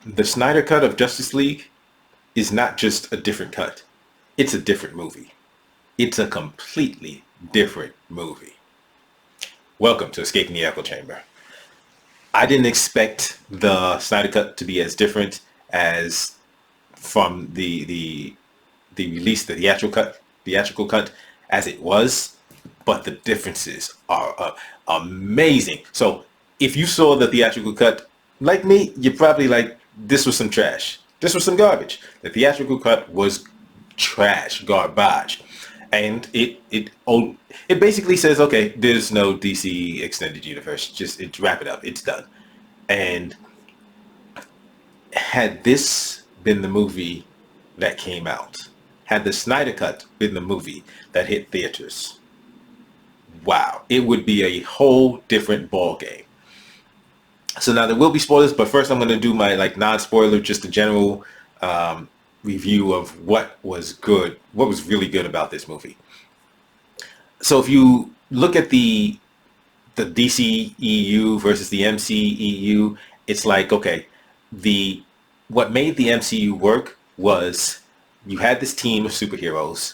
The Snyder cut of Justice League is not just a different cut. It's a different movie. It's a completely different movie. Welcome to Escaping the Echo Chamber. I didn't expect the Snyder cut to be as different as from the release, the theatrical cut as it was, but the differences are amazing. So if you saw the theatrical cut, like me, you're probably like, this was some trash. This was some garbage. The theatrical cut was trash, garbage, and it basically says, okay, there's no DC extended universe. Just wrap it up. It's done. And had this been the movie that came out, had the Snyder Cut been the movie that hit theaters, wow, it would be a whole different ball game. So now there will be spoilers, but first I'm going to do my like non-spoiler, just a general review of what was good, what was really good about this movie. So if you look at the DCEU versus the MCEU, it's like, okay, the what made the MCU work was you had this team of superheroes,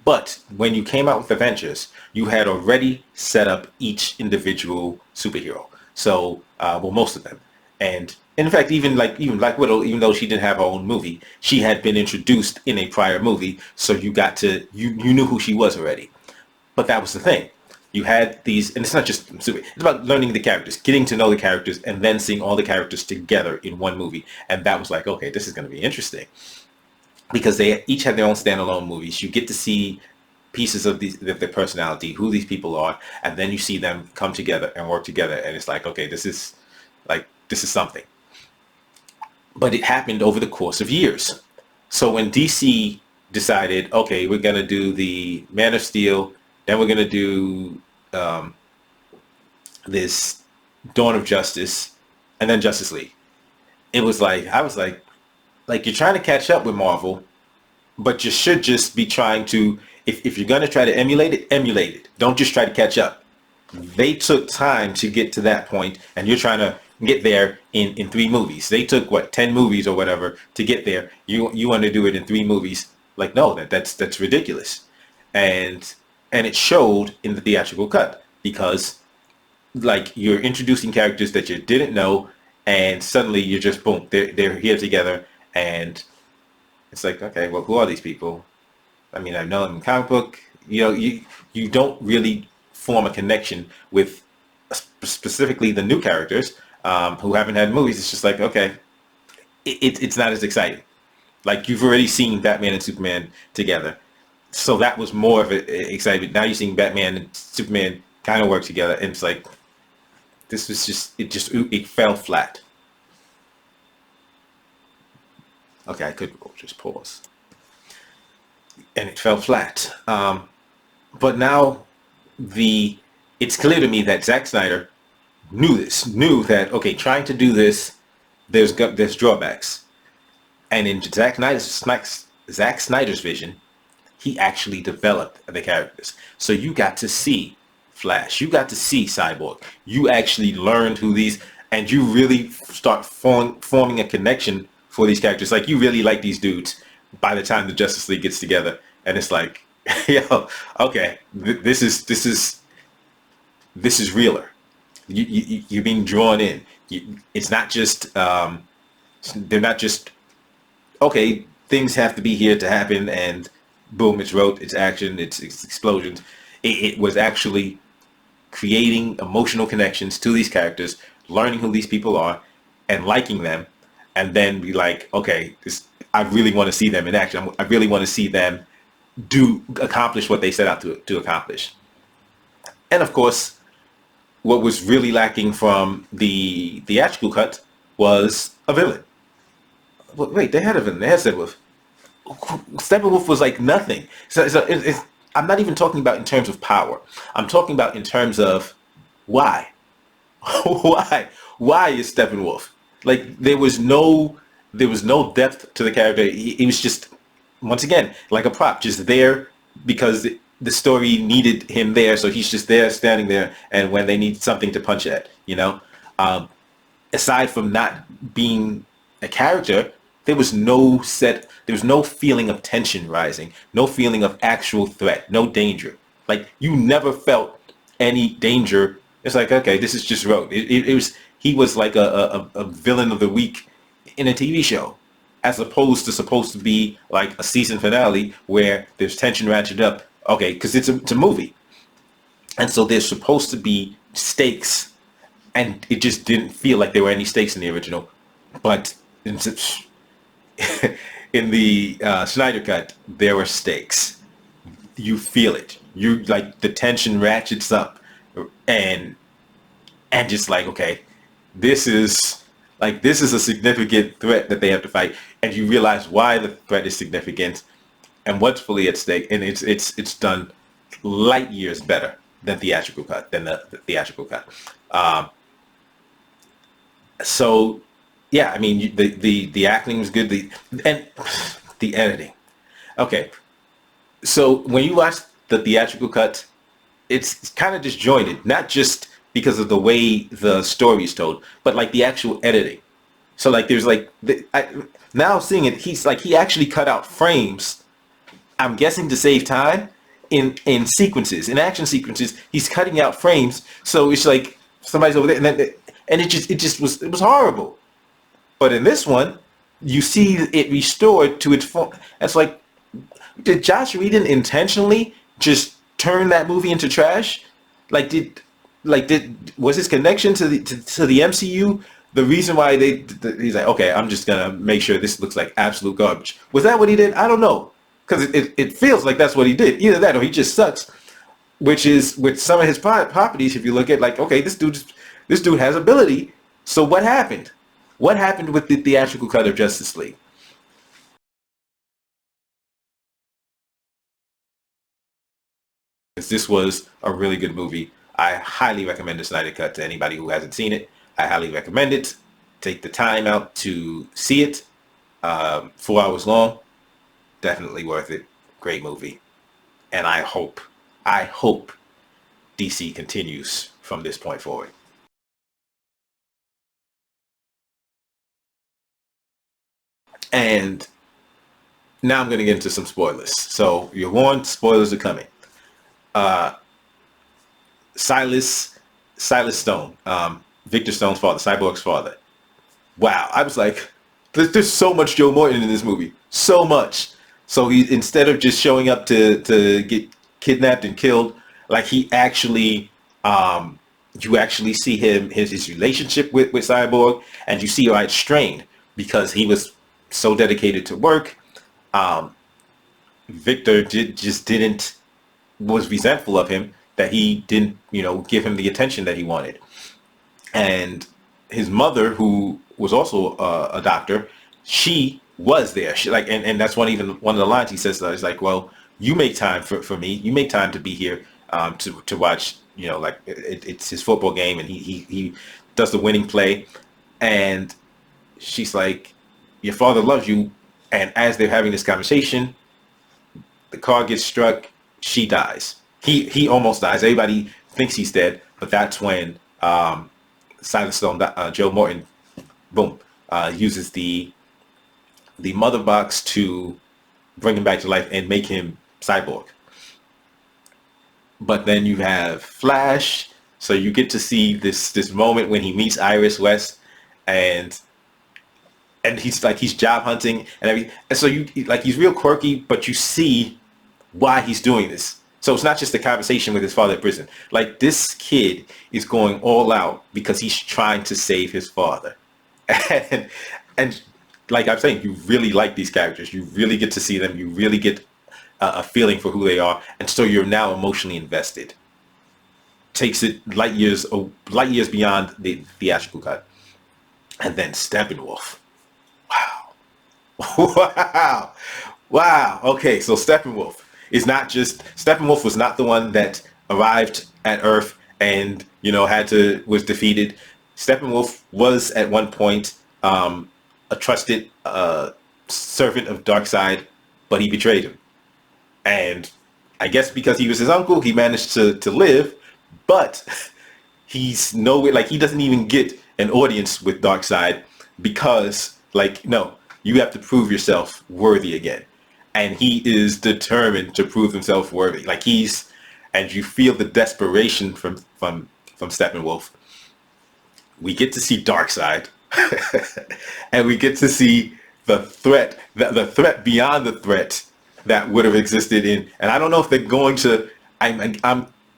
but when you came out with Avengers, you had already set up each individual superhero. So, well, most of them, and in fact, even Black Widow, even though she didn't have her own movie, she had been introduced in a prior movie, so you knew who she was already. But that was the thing. You had these, and it's not just super. It's about learning the characters, getting to know the characters, and then seeing all the characters together in one movie. And that was like, okay, this is going to be interesting because they each have their own standalone movies. You get to see pieces of their personality, who these people are, and then you see them come together and work together. And it's like, okay, this is something. But it happened over the course of years. So when DC decided, okay, we're going to do the Man of Steel, then we're going to do this Dawn of Justice, and then Justice League. It was like, I was like you're trying to catch up with Marvel, but you should just be trying to, if you're going to try to emulate it, emulate it. Don't just try to catch up. They took time to get to that point, and you're trying to get there in 3 movies. They took, what, 10 movies or whatever to get there. You want to do it in 3 movies. Like, no, that's ridiculous. And it showed in the theatrical cut because like you're introducing characters that you didn't know, and suddenly you're just boom, they're here together, and it's like, okay, well, who are these people? I mean, I know them in comic book. You don't really form a connection with specifically the new characters who haven't had movies. It's just like, okay, it's not as exciting. Like you've already seen Batman and Superman together. So that was more of an excitement. Now you're seeing Batman and Superman kind of work together, and it's like this was it fell flat. Okay, I could just pause, and it fell flat. But now it's clear to me that Zack Snyder knew that, okay, trying to do this, there's drawbacks, and in Zack Snyder's vision, he actually developed the characters. So you got to see Flash. You got to see Cyborg. You actually learned who these, and you really start forming a connection for these characters. Like you really like these dudes by the time the Justice League gets together, and it's like, yo, okay, this is realer. You're being drawn in. It's not just they're not just, okay, things have to be here to happen, and boom, it's wrote, it's action, it's explosions. It was actually creating emotional connections to these characters, learning who these people are, and liking them, and then be like, okay, I really want to see them in action. I really want to see them accomplish what they set out to accomplish. And of course, what was really lacking from the theatrical cut was a villain. Wait, they had a villain. They had Steppenwolf. Steppenwolf was like nothing. I'm not even talking about in terms of power. I'm talking about in terms of why. Why is Steppenwolf? Like there was no depth to the character. He was just, once again, like a prop, just there because the story needed him there. So he's just there, standing there, and when they need something to punch at, Aside from not being a character, there was no feeling of tension rising, no feeling of actual threat, no danger. Like you never felt any danger. It's like, okay, this is just road. It was he was like a villain of the week in a TV show, as opposed to supposed to be like a season finale where there's tension ratcheted up. Okay, because it's a movie, and so there's supposed to be stakes, and it just didn't feel like there were any stakes in the original. But in, in the Snyder cut, there were stakes. You feel it. You like the tension ratchets up, and just like, okay, this is a significant threat that they have to fight, and you realize why the threat is significant and what's fully at stake, and it's done light years better than the theatrical cut. Um, so yeah, I mean the acting was good, and the editing. Okay, so when you watch the theatrical cut, it's kind of disjointed, not just because of the way the story is told, but like the actual editing. So like there's like now seeing it, he actually cut out frames. I'm guessing to save time in sequences, in action sequences. He's cutting out frames, so it's like somebody's over there, and it was horrible. But in this one, you see it restored to its form. It's like, did Josh Whedon intentionally just turn that movie into trash? Like did was his connection to the MCU the reason why he's like, okay, I'm just gonna make sure this looks like absolute garbage? Was that what he did? I don't know, because it feels like that's what he did. Either that or he just sucks. Which is with some of his properties. If you look at like, okay, this dude has ability. So what happened? What happened with the theatrical cut of Justice League? This was a really good movie. I highly recommend the Snyder Cut to anybody who hasn't seen it. I highly recommend it. Take the time out to see it. 4 hours long. Definitely worth it. Great movie. And I hope DC continues from this point forward. And now I'm going to get into some spoilers. So you're warned, spoilers are coming. Uh, Silas Stone, Victor Stone's father, Cyborg's father. Wow, I was like, there's so much Joe Morton in this movie, so much. So he, instead of just showing up to get kidnapped and killed, like he actually, you actually see his relationship with Cyborg, and you see why it's strained because he was so dedicated to work. Um, Victor just didn't was resentful of him that he didn't, give him the attention that he wanted. And his mother, who was also a doctor, she was there. She like, and that's one of the lines he says. He's like, "Well, you make time for me. You make time to be here to watch. Like it's his football game, and he does the winning play." And she's like, "Your father loves you." And as they're having this conversation, the car gets struck. She dies. He almost dies. Everybody thinks he's dead, but that's when Silent Stone, Joe Morton, boom, uses the mother box to bring him back to life and make him cyborg. But then you have Flash, so you get to see this moment when he meets Iris West, and he's job hunting and everything. And so you like he's real quirky, but you see why he's doing this. So it's not just a conversation with his father in prison. Like this kid is going all out because he's trying to save his father. And like I'm saying, you really like these characters. You really get to see them. You really get a feeling for who they are, and so you're now emotionally invested. Takes it light years beyond the theatrical cut. And then Steppenwolf. Wow. Wow. Wow. Okay, so Steppenwolf was not the one that arrived at Earth and was defeated. Steppenwolf was at one point a trusted servant of Darkseid, but he betrayed him. And I guess because he was his uncle, he managed to live, but he's nowhere, like he doesn't even get an audience with Darkseid because Like, no, you have to prove yourself worthy again. And he is determined to prove himself worthy. Like and you feel the desperation from Steppenwolf. We get to see Darkseid, and we get to see the threat, the threat beyond the threat that would have existed in. And I don't know if they're going to.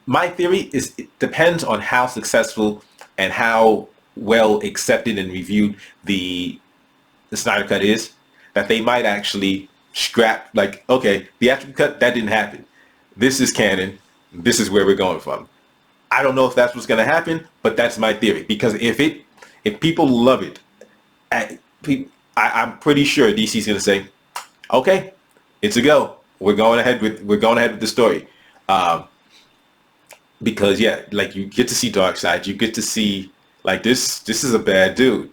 My theory is it depends on how successful and how well accepted and reviewed the Snyder cut is. That they might actually scrap, like, okay, the actual cut that didn't happen. This is canon. This is where we're going from. I don't know if that's what's going to happen, but that's my theory. Because if people love it, I'm pretty sure DC's going to say, okay, it's a go. We're going ahead with the story. Because yeah, like you get to see Darkseid, you get to see like this is a bad dude.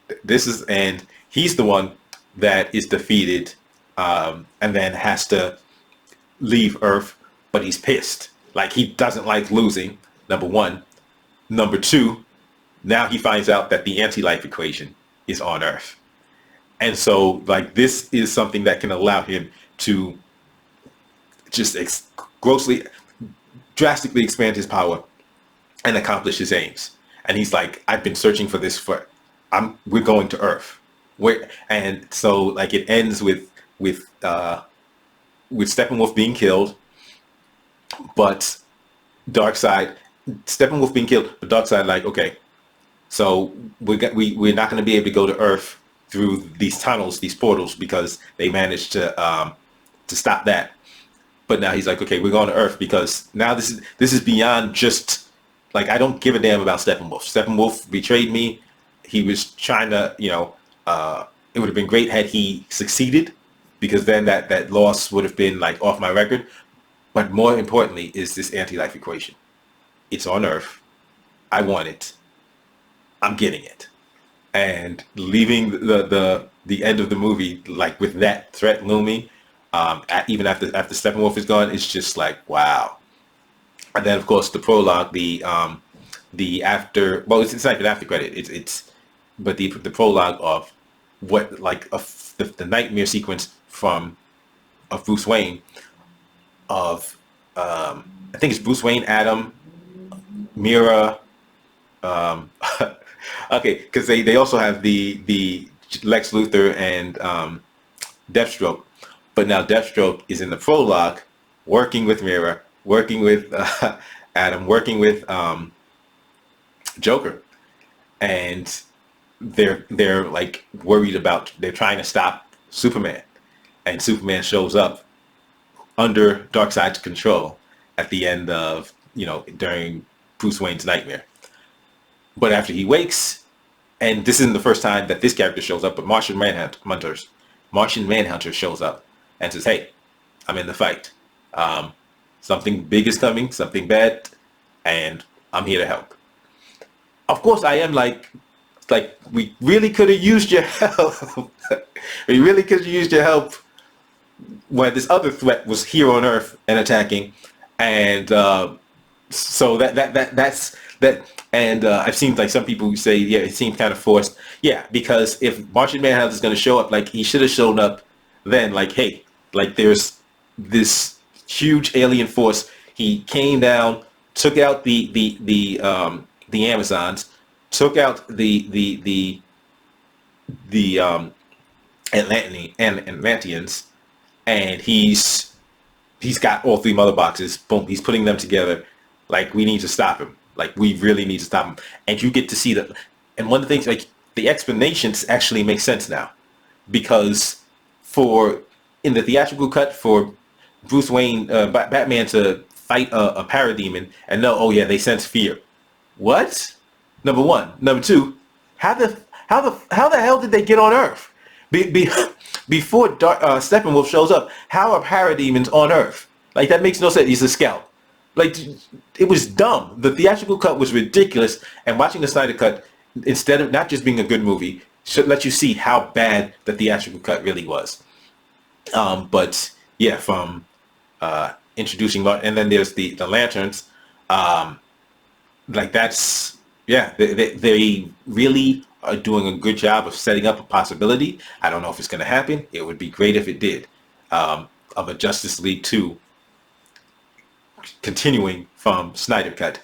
And he's the one that is defeated, and then has to leave Earth, but he's pissed. Like he doesn't like losing. Number one. Number two, now he finds out that the anti-life equation is on Earth. And so like this is something that can allow him to just drastically expand his power and accomplish his aims. And he's like, I've been searching for this we're going to Earth. And so like it ends with Steppenwolf being killed, but Steppenwolf being killed, but Darkseid like, okay, so we're not going to be able to go to Earth through these tunnels, these portals, because they managed to stop that. But now he's like, okay, we're going to Earth because now this is beyond just like I don't give a damn about Steppenwolf. Steppenwolf betrayed me. He was trying to, it would have been great had he succeeded, because then that loss would have been like off my record. But more importantly is this anti-life equation. It's on Earth. I want it. I'm getting it. And leaving the end of the movie like with that threat looming, even after Steppenwolf is gone, it's just like wow. And then of course the prologue, the after, well, it's not even after credit. But the prologue of what like the nightmare sequence of Bruce Wayne, of I think it's Bruce Wayne, Adam, Mira, okay, because they also have the Lex Luthor and Deathstroke, but now Deathstroke is in the prologue, working with Mira, working with Adam, working with Joker, and they're like worried about, they're trying to stop Superman, and Superman shows up under Darkseid's control at the end of during Bruce Wayne's nightmare. But after he wakes, and this isn't the first time that this character shows up, but Martian Manhunter shows up and says, hey, I'm in the fight. Something big is coming, something bad, and I'm here to help. Of course, I am like we really could have used your help. We really could have used your help when this other threat was here on Earth and attacking. And so that's that. And I've seen like some people say, yeah, it seemed kind of forced. Yeah, because if Martian Manhunter is going to show up, like he should have shown up then. Like, hey, like there's this huge alien force. He came down, took out the Amazons, took out the Atlanteans, and he's got all three mother boxes. Boom, he's putting them together. Like, we need to stop him. Like, we really need to stop him. And you get to see that. And one of the things, like, the explanations actually make sense now. Because in the theatrical cut, for Bruce Wayne, Batman to fight a parademon and know, oh yeah, they sense fear. What? Number one. Number two, how the hell did they get on Earth? Before Steppenwolf shows up, how are parademons on Earth? Like, that makes no sense. He's a scout. Like, it was dumb. The theatrical cut was ridiculous, and watching the Snyder cut, instead of not just being a good movie, should let you see how bad the theatrical cut really was. But yeah, from introducing, and then there's the lanterns. Like, that's Yeah, they really are doing a good job of setting up a possibility. I don't know if it's going to happen. It would be great if it did. Of a Justice League 2 continuing from Snyder Cut.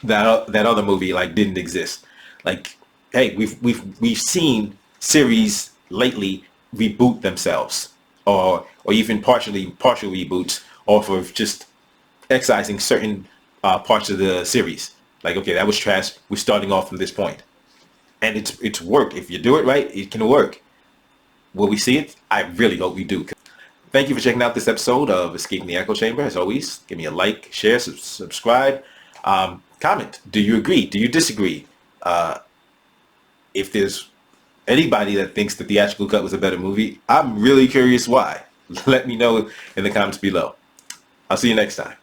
That other movie like didn't exist. Like, hey, we've seen series lately reboot themselves, or even partial reboots off of just excising certain parts of the series. Like, okay, that was trash. We're starting off from this point, and it's worked. If you do it right, it can work. Will we see it? I really hope we do. Thank you for checking out this episode of Escaping the Echo Chamber. As always, give me a like, share, subscribe, comment. Do you agree? Do you disagree? If there's anybody that thinks the theatrical cut was a better movie, I'm really curious why. Let me know in the comments below. I'll see you next time.